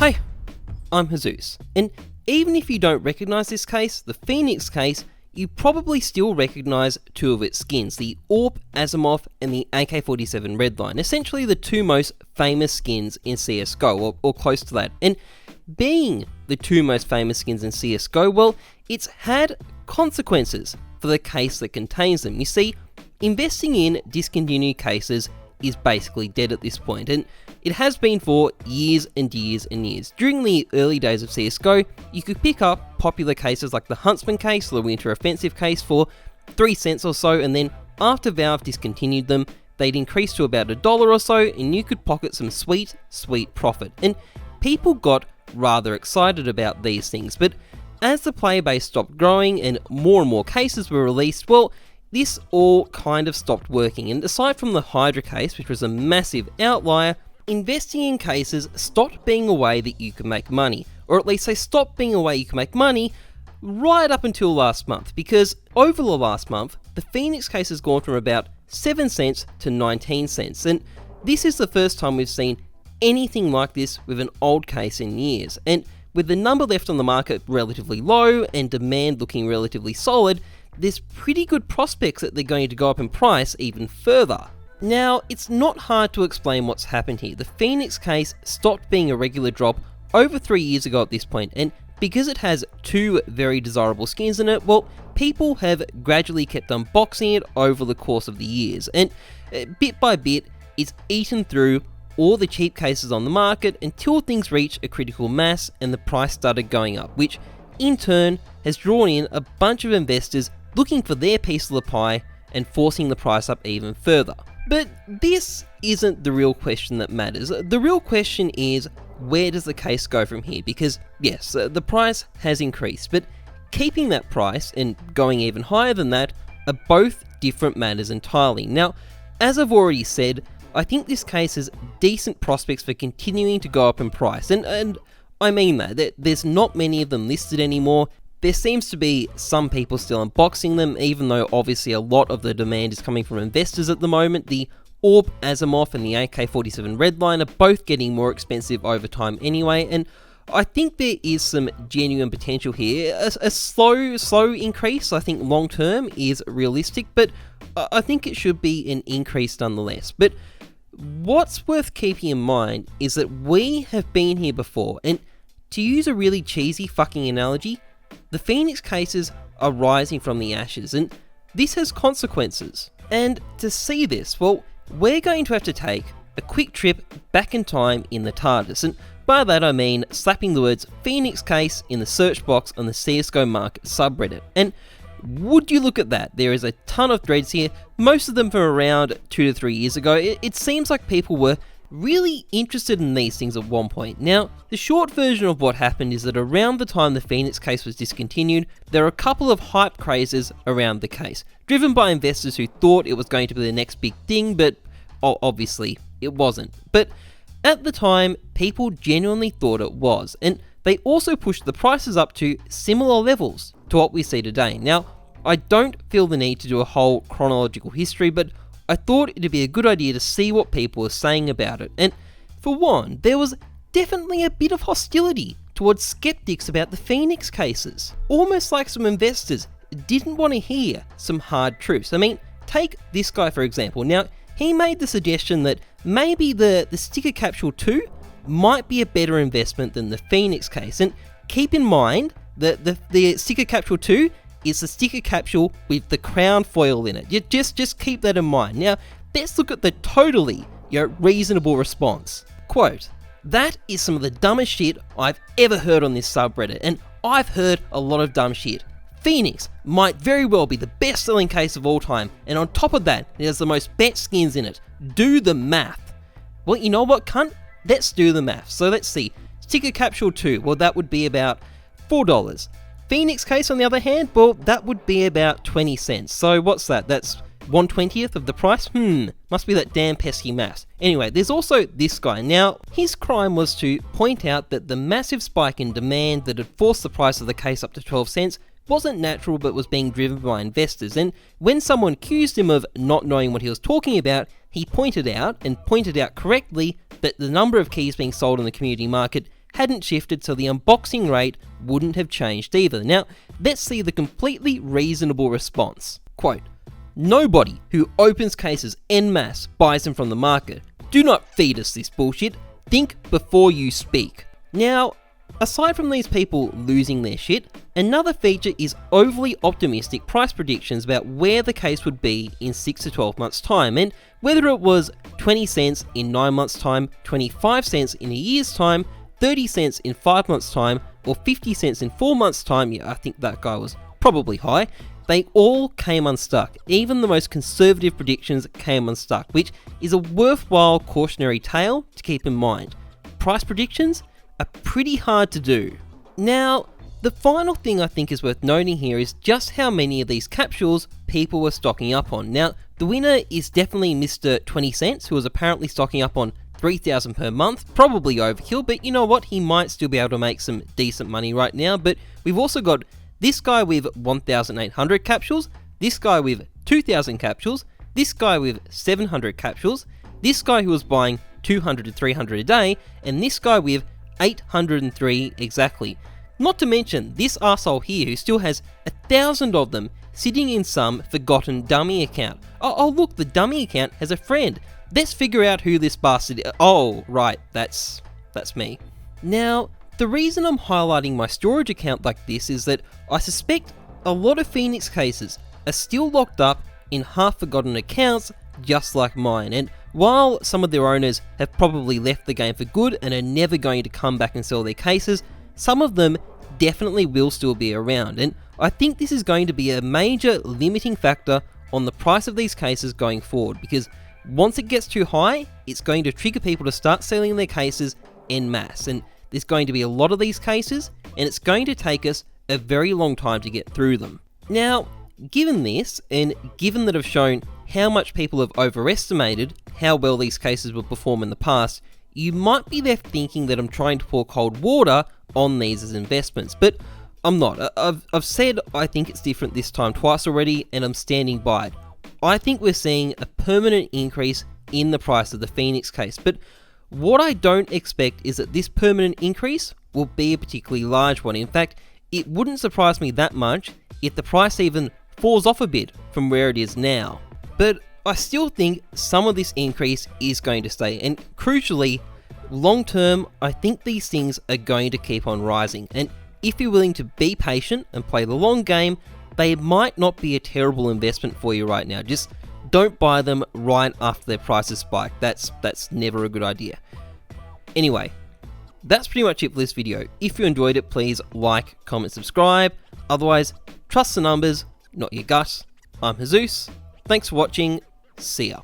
Hey, I'm Heyzeus, and even if you don't recognise this case, the Phoenix case, you probably still recognise two of its skins, the AWP Asimov and the AK-47 Redline, essentially the two most famous skins in CSGO, or close to that. And being the two most famous skins in CSGO, well, it's had consequences for the case that contains them. You see, investing in discontinued cases is basically dead at this point, and it has been for years and years and years. During the early days of CSGO, you could pick up popular cases like the Huntsman case or the Winter Offensive case for 3 cents or so, and then after Valve discontinued them, they'd increase to about $1 or so, and you could pocket some sweet profit. And people got rather excited about these things, but as the player base stopped growing and more cases were released, well, this all kind of stopped working. And aside from the Hydra case, which was a massive outlier, investing in cases stopped being a way that you could make money, or at least they stopped being a way you could make money right up until last month, because over the last month, the Phoenix case has gone from about 7 cents to 19 cents, and this is the first time we've seen anything like this with an old case in years. And with the number left on the market relatively low and demand looking relatively solid, there's pretty good prospects that they're going to go up in price even further. Now, it's not hard to explain what's happened here. The Phoenix case stopped being a regular drop over 3 years ago at this point, and because it has two very desirable skins in it, well, people have gradually kept unboxing it over the course of the years, and bit by bit, it's eaten through all the cheap cases on the market until things reached a critical mass and the price started going up, which in turn has drawn in a bunch of investors looking for their piece of the pie and forcing the price up even further. But this isn't the real question that matters. The real question is, where does the case go from here? Because yes, the price has increased, but keeping that price and going even higher than that are both different matters entirely. Now, as I've already said, I think this case has decent prospects for continuing to go up in price, and I mean that. There's not many of them listed anymore. There seems to be some people still unboxing them, even though obviously a lot of the demand is coming from investors at the moment. The AWP Asimov and the AK-47 Redline are both getting more expensive over time anyway, and I think there is some genuine potential here. A slow increase, I think long term, is realistic, but I think it should be an increase nonetheless. But what's worth keeping in mind is that we have been here before, and to use a really cheesy fucking analogy, the Phoenix cases are rising from the ashes, and this has consequences. And to see this, well, we're going to have to take a quick trip back in time in the TARDIS, and by that I mean slapping the words Phoenix case in the search box on the CSGO market subreddit. And would you look at that, there is a ton of threads here, most of them from around 2 to 3 years ago. It seems like people were really interested in these things at one point. Now, the short version of what happened is that around the time the Phoenix case was discontinued, there were a couple of hype crazes around the case, driven by investors who thought it was going to be the next big thing, but obviously it wasn't. But at the time, people genuinely thought it was, and they also pushed the prices up to similar levels to what we see today. Now, I don't feel the need to do a whole chronological history, but I thought it'd be a good idea to see what people were saying about it. And for one, there was definitely a bit of hostility towards skeptics about the Phoenix cases. Almost like some investors didn't want to hear some hard truths. I mean, take this guy for example. Now, he made the suggestion that maybe the sticker capsule 2 might be a better investment than the Phoenix case. And keep in mind that the sticker capsule 2 is the sticker capsule with the crown foil in it. You just keep that in mind. Now, let's look at the totally reasonable response. Quote, "That is some of the dumbest shit I've ever heard on this subreddit, and I've heard a lot of dumb shit. Phoenix might very well be the best selling case of all time, and on top of that, it has the most bet skins in it. Do the math." Well, you know what, cunt? Let's do the math. So let's see. Sticker capsule 2, well, that would be about $4. Phoenix case, on the other hand, well, that would be about 20 cents. So what's that? That's 1/20th of the price? Must be that damn pesky maths. Anyway, there's also this guy. Now, his crime was to point out that the massive spike in demand that had forced the price of the case up to 12 cents wasn't natural but was being driven by investors. And when someone accused him of not knowing what he was talking about, he pointed out correctly, that the number of keys being sold in the community market hadn't shifted, so the unboxing rate wouldn't have changed either. Now, let's see the completely reasonable response. Quote, "Nobody who opens cases en masse buys them from the market. Do not feed us this bullshit. Think before you speak." Now, aside from these people losing their shit, another feature is overly optimistic price predictions about where the case would be in 6 to 12 months time, and whether it was 20 cents in 9 months time, 25 cents in a year's time, 30 cents in 5 months time, or 50 cents in 4 months time, yeah, I think that guy was probably high, they all came unstuck. Even the most conservative predictions came unstuck, which is a worthwhile cautionary tale to keep in mind. Price predictions are pretty hard to do. Now, the final thing I think is worth noting here is just how many of these capsules people were stocking up on. Now, the winner is definitely Mr. 20 cents, who was apparently stocking up on 3,000 per month, probably overkill, but you know what, he might still be able to make some decent money right now. But we've also got this guy with 1,800 capsules, this guy with 2,000 capsules, this guy with 700 capsules, this guy who was buying 200 to 300 a day, and this guy with 803 exactly. Not to mention this arsehole here who still has 1,000 of them sitting in some forgotten dummy account. Oh look, the dummy account has a friend. Let's figure out who this bastard is. Oh right, that's me. Now, the reason I'm highlighting my storage account like this is that I suspect a lot of Phoenix cases are still locked up in half-forgotten accounts just like mine, and while some of their owners have probably left the game for good and are never going to come back and sell their cases, some of them definitely will still be around, and I think this is going to be a major limiting factor on the price of these cases going forward, because once it gets too high, it's going to trigger people to start selling their cases en masse, and there's going to be a lot of these cases, and it's going to take us a very long time to get through them. Now, given this, and given that I've shown how much people have overestimated how well these cases will perform in the past, you might be left thinking that I'm trying to pour cold water on these as investments, but I'm not. I've said I think it's different this time twice already, and I'm standing by it. I think we're seeing a permanent increase in the price of the Phoenix case, but what I don't expect is that this permanent increase will be a particularly large one. In fact, it wouldn't surprise me that much if the price even falls off a bit from where it is now. But I still think some of this increase is going to stay, and crucially, long term, I think these things are going to keep on rising, and if you're willing to be patient and play the long game, they might not be a terrible investment for you right now. Just don't buy them right after their prices spike. That's never a good idea. Anyway, that's pretty much it for this video. If you enjoyed it, please like, comment, subscribe. Otherwise, trust the numbers, not your gut. I'm Heyzeus. Thanks for watching. See ya.